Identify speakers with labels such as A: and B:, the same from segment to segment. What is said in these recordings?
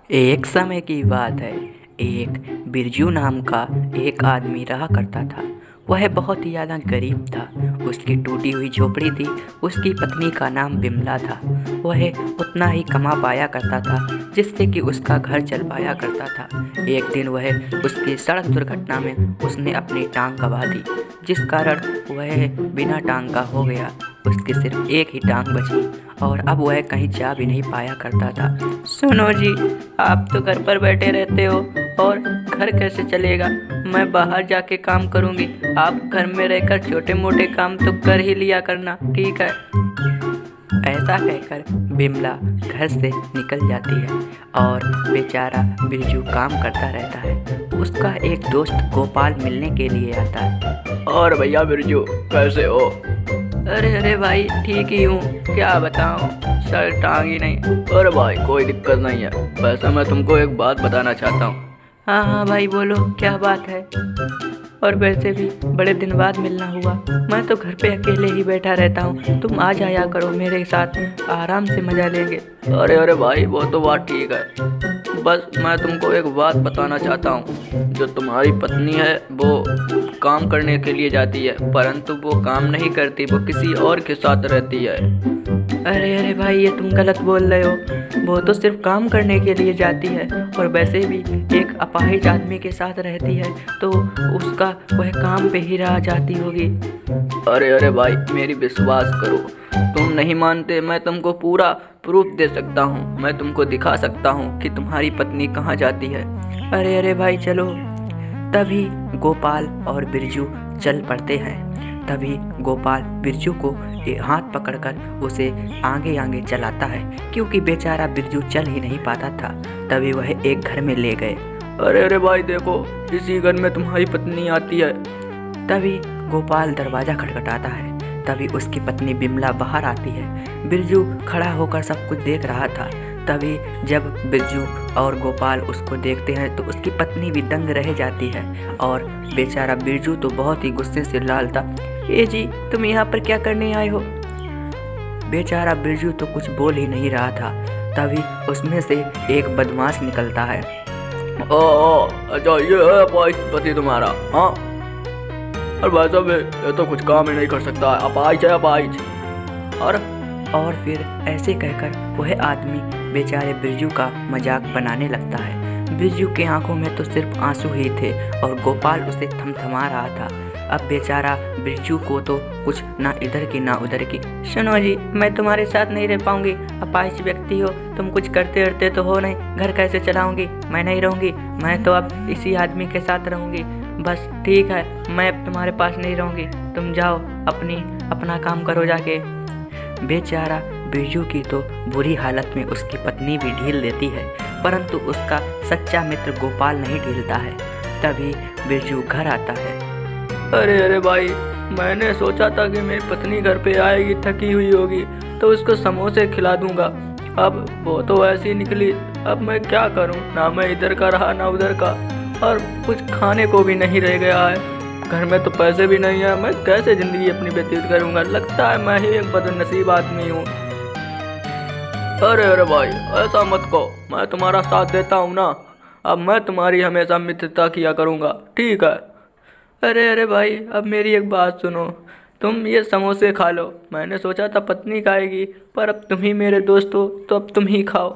A: एक समय की बात है। एक बिरजू नाम का एक आदमी रहा करता था। वह बहुत ही ज़्यादा गरीब था। उसकी टूटी हुई झोपड़ी थी। उसकी पत्नी का नाम बिमला था। वह उतना ही कमा पाया करता था जिससे कि उसका घर चल पाया करता था। एक दिन वह उसकी सड़क दुर्घटना में उसने अपनी टांग गंवा दी, जिस कारण वह बिना टांग का हो गया। उसकी सिर्फ एक ही टांग बची और अब वह कहीं जा भी नहीं पाया करता था। सुनो जी, आप तो घर पर बैठे रहते हो और घर कैसे चलेगा? मैं बाहर जाके काम करूंगी, आप घर में रहकर छोटे मोटे काम तो कर ही लिया करना, ठीक है? ऐसा कहकर बिमला घर से निकल जाती है और बेचारा बिरजू काम करता रहता है। उसका एक दोस्त गोपाल मिलने के लिए आता है।
B: और भैया बिरजू कैसे हो?
A: अरे अरे भाई, ठीक ही हूँ, क्या बताऊँ, सर टांग ही नहीं।
B: अरे भाई कोई दिक्कत नहीं है। वैसे मैं तुमको एक बात बताना चाहता हूँ।
A: हाँ हाँ भाई, बोलो क्या बात है। और वैसे भी बड़े दिन बाद मिलना हुआ। मैं तो घर पे अकेले ही बैठा रहता हूँ, तुम आ जाया करो मेरे साथ, आराम से मज़ा लेंगे।
B: अरे अरे भाई वो तो बात ठीक है। बस मैं तुमको एक बात बताना चाहता हूँ। जो तुम्हारी पत्नी है वो काम करने के लिए जाती है, परंतु वो काम नहीं करती, वो किसी और के साथ रहती है।
A: अरे अरे भाई, ये तुम गलत बोल रहे हो। वो तो सिर्फ काम करने के लिए जाती है और वैसे भी एक अपाहिज आदमी के साथ रहती है, तो उसका वह काम पे ही रह जाती होगी।
B: अरे अरे भाई मेरी विश्वास करो, तुम नहीं मानते, मैं तुमको पूरा प्रूफ दे सकता हूँ। मैं तुमको दिखा सकता हूँ कि तुम्हारी पत्नी कहाँ जाती है।
A: अरे अरे भाई चलो। तभी गोपाल और बिरजू चल पड़ते हैं। तभी गोपाल बिरजू को हाथ पकड़कर उसे आगे आगे चलाता है, क्योंकि बेचारा बिरजू चल ही नहीं पाता था। तभी वह एक घर में ले गए।
B: अरे अरे भाई देखो, इसी घर में तुम्हारी पत्नी आती है।
A: तभी गोपाल दरवाज़ा खटखटाता है। तभी उसकी पत्नी बिमला बाहर आती है। बिरजू खड़ा होकर सब कुछ देख रहा था। तभी जब बिरजू और गोपाल उसको देखते हैं तो उसकी पत्नी भी दंग रह जाती है और बेचारा बिरजू तो बहुत ही गुस्से से लाल था। ए जी, तुम यहाँ पर क्या करने आए हो? बेचारा बिरजू तो कुछ बोल ही नहीं रहा था। तभी उसमें से एक बदमाश निकलता है।
B: अच्छा ये है पति तुम्हारा? हाँ। और वैसा भी ये तो कुछ काम ही नहीं कर सकता है, अपाहिज है अपाहिज।
A: और फिर ऐसे कहकर वह आदमी बेचारे बिरजू का मजाक बनाने लगता है। बिरजू की आंखों में तो सिर्फ आंसू ही थे और गोपाल उसे थमथमा रहा था। अब बेचारा बिरजू को तो कुछ ना इधर की ना उधर की। सुनो जी, मैं तुम्हारे साथ नहीं रह पाऊंगी, अपाहिज व्यक्ति हो, तुम कुछ करते करते तो हो नहीं, घर कैसे चलाऊंगी? मैं नहीं रहूंगी, मैं तो अब इसी आदमी के साथ रहूंगी। बस ठीक है, मैं अब तुम्हारे पास नहीं रहूंगी, तुम जाओ अपना काम करो जाके। बेचारा बिरजू की तो बुरी हालत में उसकी पत्नी भी ढील देती है, परंतु उसका सच्चा मित्र गोपाल नहीं ढीलता है। तभी बिरजू घर आता है।
B: अरे अरे भाई, मैंने सोचा था कि मेरी पत्नी घर पे आएगी, थकी हुई होगी, तो उसको समोसे खिला दूंगा। अब वो तो ऐसी निकली, अब मैं क्या करूं? ना मैं इधर का रहा ना उधर का, और कुछ खाने को भी नहीं रह गया है। घर में तो पैसे भी नहीं है, मैं कैसे ज़िंदगी अपनी व्यतीत करूंगा? लगता है मैं ही एक बदनसीब आदमी हूँ। अरे अरे भाई ऐसा मत कहो, मैं तुम्हारा साथ देता हूँ ना। अब मैं तुम्हारी हमेशा मित्रता किया करूँगा, ठीक है?
A: अरे अरे भाई, अब मेरी एक बात सुनो, तुम ये समोसे खा लो। मैंने सोचा था पत्नी खाएगी, पर अब तुम ही मेरे दोस्त हो तो अब तुम ही खाओ।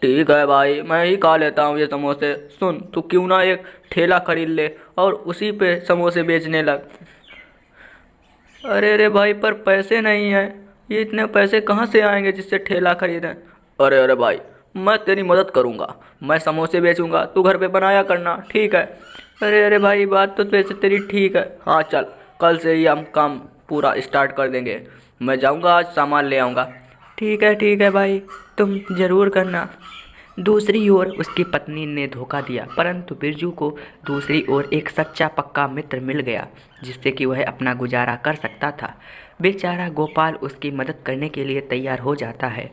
B: ठीक है भाई, मैं ही खा लेता हूँ ये समोसे। सुन, तू क्यों ना एक ठेला खरीद ले और उसी पे समोसे बेचने लग।
A: अरे अरे भाई, पर पैसे नहीं हैं, ये इतने पैसे कहाँ से आएंगे जिससे ठेला खरीदें?
B: अरे अरे भाई, मैं तेरी मदद करूँगा, मैं समोसे बेचूंगा, तू घर पे बनाया करना, ठीक है?
A: अरे अरे भाई, बात तो वैसे तेरी ठीक है।
B: हाँ चल, कल से ही हम काम पूरा स्टार्ट कर देंगे। मैं जाऊँगा, आज सामान ले आऊँगा।
A: ठीक है भाई, तुम ज़रूर करना। दूसरी ओर उसकी पत्नी ने धोखा दिया, परंतु बिरजू को दूसरी ओर एक सच्चा पक्का मित्र मिल गया जिससे कि वह अपना गुजारा कर सकता था। बेचारा गोपाल उसकी मदद करने के लिए तैयार हो जाता है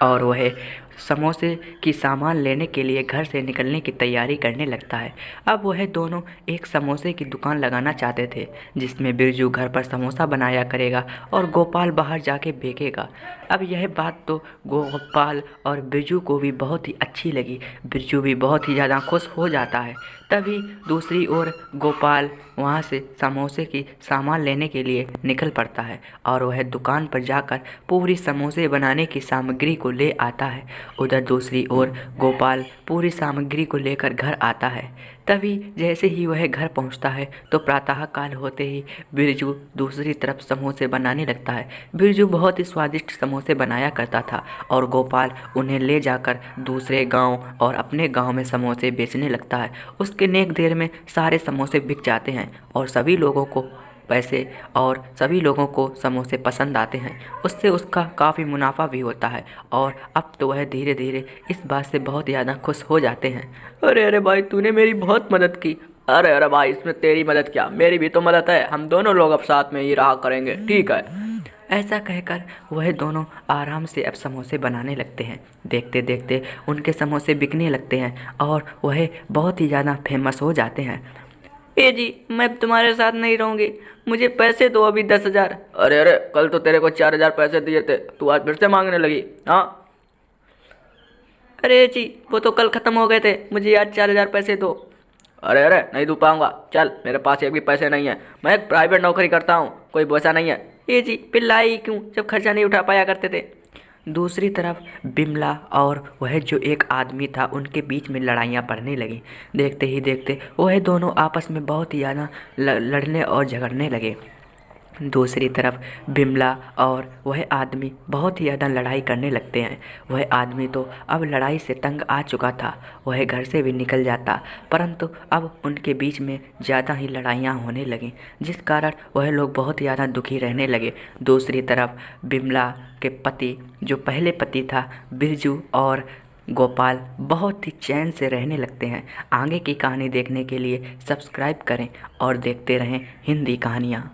A: और वह समोसे की सामान लेने के लिए घर से निकलने की तैयारी करने लगता है। अब वह दोनों एक समोसे की दुकान लगाना चाहते थे, जिसमें बिरजू घर पर समोसा बनाया करेगा और गोपाल बाहर जाके बेचेगा। अब यह बात तो गोपाल और बिरजू को भी बहुत ही अच्छी लगी। बिरजू भी बहुत ही ज़्यादा खुश हो जाता है। तभी दूसरी ओर गोपाल वहाँ से समोसे की सामान लेने के लिए निकल पड़ता है और वह दुकान पर जाकर पूरी समोसे बनाने की सामग्री को ले आता है। उधर दूसरी ओर गोपाल पूरी सामग्री को लेकर घर आता है। तभी जैसे ही वह घर पहुंचता है तो प्रातःकाल होते ही बिरजू दूसरी तरफ समोसे बनाने लगता है। बिरजू बहुत ही स्वादिष्ट समोसे बनाया करता था और गोपाल उन्हें ले जाकर दूसरे गांव और अपने गांव में समोसे बेचने लगता है। उसके नेक देर में सारे समोसे बिक जाते हैं और सभी लोगों को पैसे और सभी लोगों को समोसे पसंद आते हैं। उससे उसका काफ़ी मुनाफा भी होता है और अब तो वह धीरे धीरे इस बात से बहुत ज़्यादा खुश हो जाते हैं।
B: अरे अरे भाई, तूने मेरी बहुत मदद की। अरे अरे भाई, इसमें तेरी मदद क्या, मेरी भी तो मदद है। हम दोनों लोग अब साथ में ही रहा करेंगे, ठीक है।
A: ऐसा कहकर वह दोनों आराम से अब समोसे बनाने लगते हैं। देखते देखते उनके समोसे बिकने लगते हैं और वह बहुत ही ज़्यादा फेमस हो जाते हैं।
B: ए जी, मैं तुम्हारे साथ नहीं रहूंगी, मुझे पैसे दो अभी 10,000। अरे अरे, कल तो तेरे को 4,000 पैसे दिए थे, तू आज फिर से मांगने लगी? हाँ। अरे जी, वो तो कल ख़त्म हो गए थे, मुझे आज 4,000 पैसे दो। अरे अरे, नहीं दू पाऊंगा, चल, मेरे पास एक भी पैसे नहीं है, मैं एक प्राइवेट नौकरी करता हूँ, कोई पैसा नहीं है। ए जी, फिर लाई क्यों जब खर्चा नहीं उठा पाया करते थे? दूसरी तरफ बिमला और वह जो एक आदमी था उनके बीच में लड़ाइयाँ बढ़ने लगीं। देखते ही देखते वह दोनों आपस में बहुत ही ज़्यादा लड़ने और झगड़ने लगे। दूसरी तरफ बिमला और वह आदमी बहुत ही ज़्यादा लड़ाई करने लगते हैं। वह आदमी तो अब लड़ाई से तंग आ चुका था, वह घर से भी निकल जाता, परंतु अब उनके बीच में ज़्यादा ही लड़ाइयाँ होने लगीं, जिस कारण वह लोग बहुत ही ज़्यादा दुखी रहने लगे। दूसरी तरफ बिमला के पति, जो पहले पति था, बिरजू और गोपाल बहुत ही चैन से रहने लगते हैं। आगे की कहानी देखने के लिए सब्सक्राइब करें और देखते रहें हिंदी कहानियाँ।